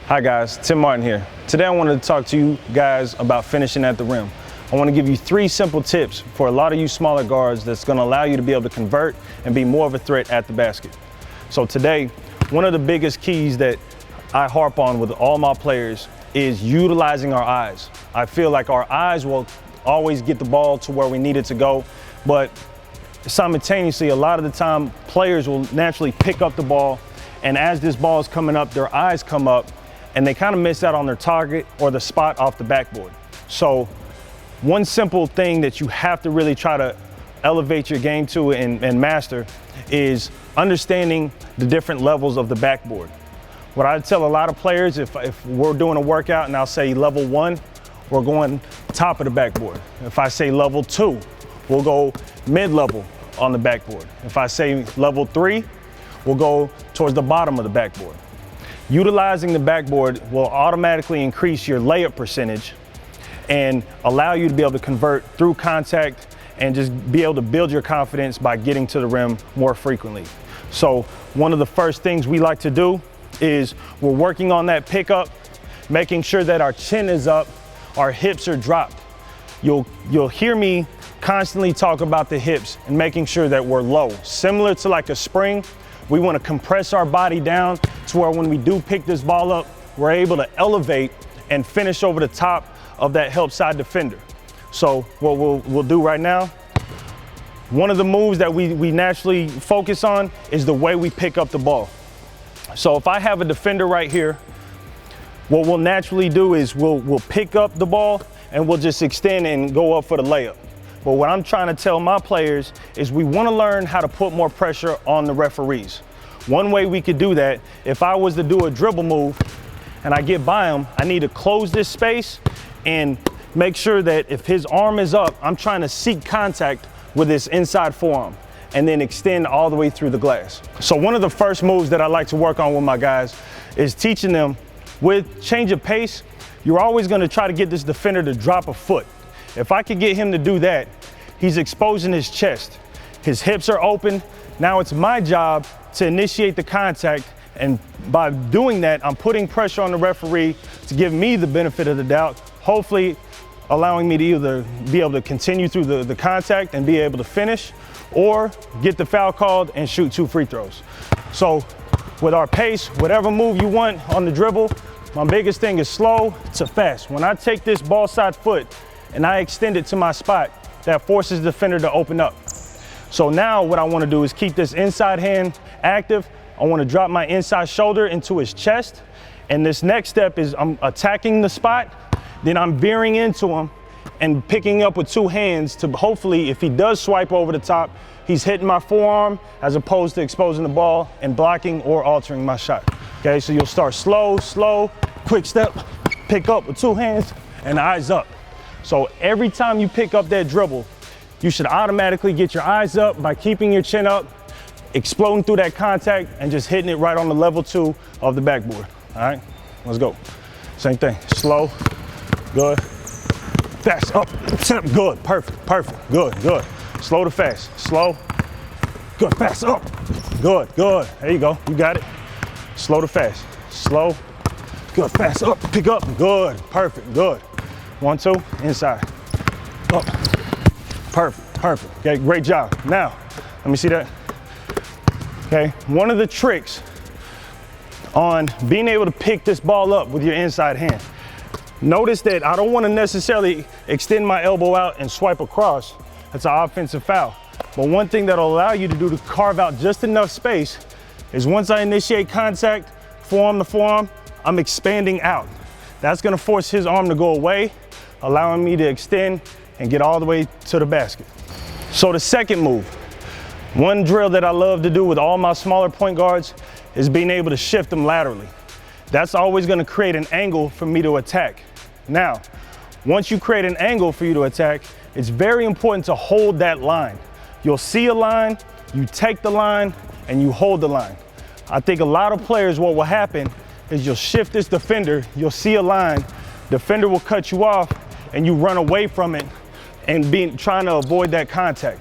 Hi guys, Tim Martin here. Today I wanted to talk to you guys about finishing at the rim. I want to give you 3 simple tips for a lot of you smaller guards that's going to allow you to be able to convert and be more of a threat at the basket. So today, one of the biggest keys that I harp on with all my players is utilizing our eyes. I feel like our eyes will always get the ball to where we need it to go, but simultaneously, a lot of the time, players will naturally pick up the ball, and as this ball is coming up, their eyes come up, and they kind of miss out on their target or the spot off the backboard. So one simple thing that you have to really try to elevate your game to and master is understanding the different levels of the backboard. What I tell a lot of players, if we're doing a workout and I'll say level 1, we're going top of the backboard. If I say level 2, we'll go mid-level on the backboard. If I say level 3, we'll go towards the bottom of the backboard. Utilizing the backboard will automatically increase your layup percentage and allow you to be able to convert through contact and just be able to build your confidence by getting to the rim more frequently. So one of the first things we like to do is we're working on that pickup, making sure that our chin is up, our hips are dropped. You'll hear me constantly talk about the hips and making sure that we're low. Similar to like a spring, we want to compress our body down to where when we do pick this ball up, we're able to elevate and finish over the top of that help side defender. So what we'll do right now, one of the moves that we naturally focus on is the way we pick up the ball. So if I have a defender right here, what we'll naturally do is we'll pick up the ball and we'll just extend and go up for the layup. But what I'm trying to tell my players is we want to learn how to put more pressure on the referees. One way we could do that, if I was to do a dribble move and I get by him, I need to close this space and make sure that if his arm is up, I'm trying to seek contact with his inside forearm and then extend all the way through the glass. So one of the first moves that I like to work on with my guys is teaching them with change of pace, you're always going to try to get this defender to drop a foot. If I could get him to do that, he's exposing his chest. His hips are open. Now it's my job to initiate the contact, and by doing that, I'm putting pressure on the referee to give me the benefit of the doubt, hopefully allowing me to either be able to continue through the contact and be able to finish, or get the foul called and shoot 2 free throws. So with our pace, whatever move you want on the dribble, my biggest thing is slow to fast. When I take this ball side foot and I extend it to my spot, that forces the defender to open up. So now what I want to do is keep this inside hand active. I want to drop my inside shoulder into his chest. And this next step is I'm attacking the spot, then I'm veering into him and picking up with 2 hands to hopefully, if he does swipe over the top, he's hitting my forearm as opposed to exposing the ball and blocking or altering my shot. Okay, so you'll start slow, quick step, pick up with 2 hands and eyes up. So every time you pick up that dribble, you should automatically get your eyes up by keeping your chin up, exploding through that contact, and just hitting it right on the level 2 of the backboard. All right, let's go. Same thing, slow, good, fast, up, good, perfect, good. Slow to fast, slow, good, fast, up, good. There you go, you got it. Slow to fast, slow, good, fast, up, pick up, good, perfect, good. 1, 2, inside, up, perfect. Okay, great job. Now, let me see that. Okay, one of the tricks on being able to pick this ball up with your inside hand. Notice that I don't want to necessarily extend my elbow out and swipe across. That's an offensive foul. But one thing that'll allow you to do to carve out just enough space is once I initiate contact, forearm to forearm, I'm expanding out. That's going to force his arm to go away, allowing me to extend and get all the way to the basket. So the second move, one drill that I love to do with all my smaller point guards is being able to shift them laterally. That's always going to create an angle for me to attack. Now, once you create an angle for you to attack, it's very important to hold that line. You'll see a line, you take the line, and you hold the line. I think a lot of players, what will happen is you'll shift this defender, you'll see a line, defender will cut you off, and you run away from it and trying to avoid that contact.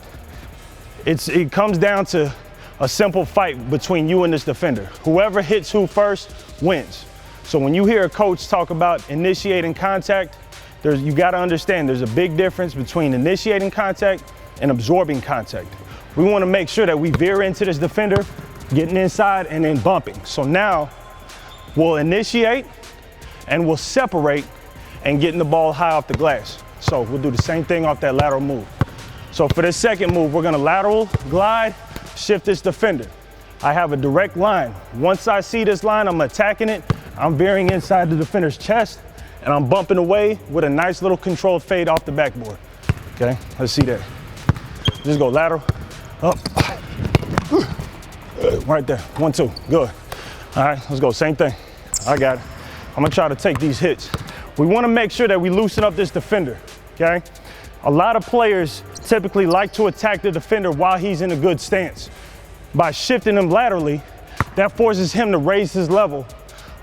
It comes down to a simple fight between you and this defender. Whoever hits who first wins. So when you hear a coach talk about initiating contact, you got to understand there's a big difference between initiating contact and absorbing contact. We want to make sure that we veer into this defender, getting inside and then bumping. So now we'll initiate and we'll separate and getting the ball high off the glass. So we'll do the same thing off that lateral move. So for this second move, we're gonna lateral glide, shift this defender. I have a direct line. Once I see this line, I'm attacking it. I'm veering inside the defender's chest and I'm bumping away with a nice little controlled fade off the backboard. Okay, let's see that. Just go lateral, up, right there, 1, 2, good. All right, let's go, same thing. I got it. I'm gonna try to take these hits. We wanna make sure that we loosen up this defender, okay? A lot of players typically like to attack the defender while he's in a good stance. By shifting him laterally, that forces him to raise his level,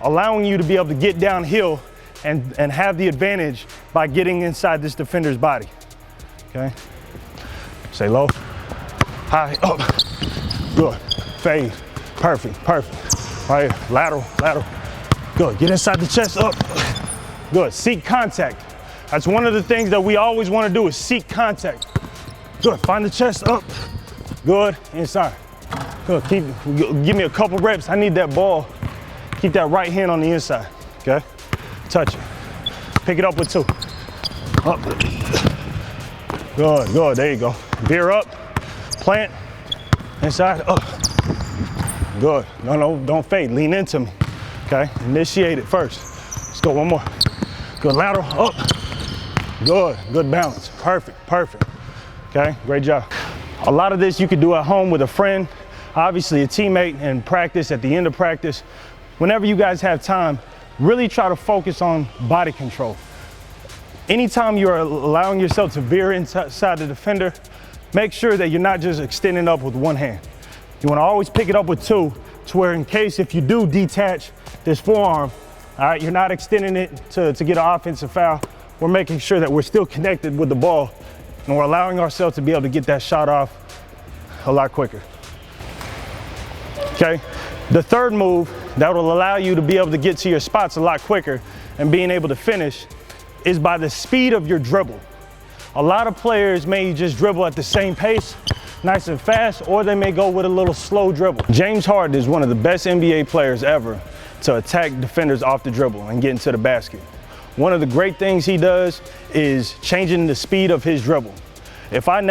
allowing you to be able to get downhill and have the advantage by getting inside this defender's body, okay? Stay low, high, up, good, fade, perfect, perfect. Right here, lateral, lateral, good, get inside the chest, up, good, seek contact. That's one of the things that we always want to do is seek contact. Good, find the chest, up, good, inside. Good, give me a couple reps, I need that ball. Keep that right hand on the inside, okay? Touch it, pick it up with 2. Up, good, good, there you go. Veer up, plant, inside, up. Good, no, don't fade, lean into me, okay? Initiate it first. Let's go, one more. Good, lateral, up. Good, good balance, perfect, perfect. Okay, great job. A lot of this you could do at home with a friend, obviously a teammate, and practice at the end of practice. Whenever you guys have time, really try to focus on body control. Anytime you're allowing yourself to veer inside the defender, make sure that you're not just extending up with one hand. You want to always pick it up with 2, to where in case if you do detach this forearm, all right, you're not extending it to get an offensive foul. We're making sure that we're still connected with the ball and we're allowing ourselves to be able to get that shot off a lot quicker. Okay, the third move that will allow you to be able to get to your spots a lot quicker and being able to finish is by the speed of your dribble. A lot of players may just dribble at the same pace, nice and fast, or they may go with a little slow dribble. James Harden is one of the best NBA players ever to attack defenders off the dribble and get into the basket. One of the great things he does is changing the speed of his dribble. If I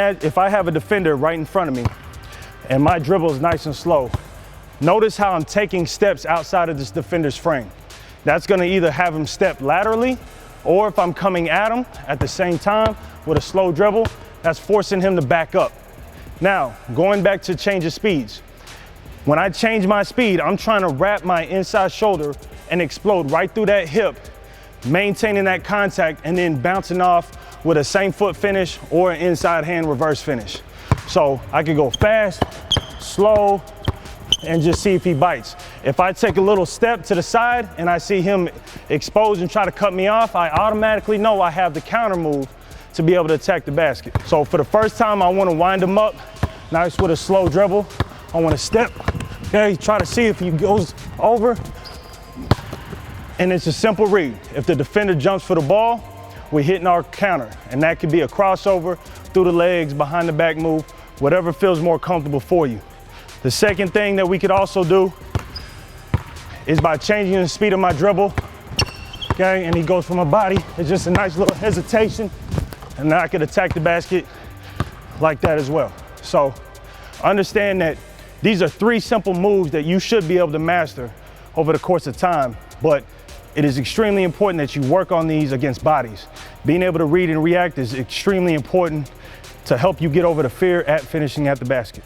have a defender right in front of me and my dribble is nice and slow, notice how I'm taking steps outside of this defender's frame. That's gonna either have him step laterally, or if I'm coming at him at the same time with a slow dribble, that's forcing him to back up. Now, going back to change of speeds. When I change my speed, I'm trying to wrap my inside shoulder and explode right through that hip, maintaining that contact and then bouncing off with a same foot finish or an inside hand reverse finish. So I could go fast, slow, and just see if he bites. If I take a little step to the side and I see him expose and try to cut me off, I automatically know I have the counter move to be able to attack the basket. So for the first time, I want to wind him up, nice with a slow dribble. I want to step, okay, try to see if he goes over. And it's a simple read. If the defender jumps for the ball, we're hitting our counter. And that could be a crossover, through the legs, behind the back move, whatever feels more comfortable for you. The second thing that we could also do is by changing the speed of my dribble, okay, and he goes for my body. It's just a nice little hesitation, and then I could attack the basket like that as well. So understand that these are 3 simple moves that you should be able to master over the course of time, but it is extremely important that you work on these against bodies. Being able to read and react is extremely important to help you get over the fear at finishing at the basket.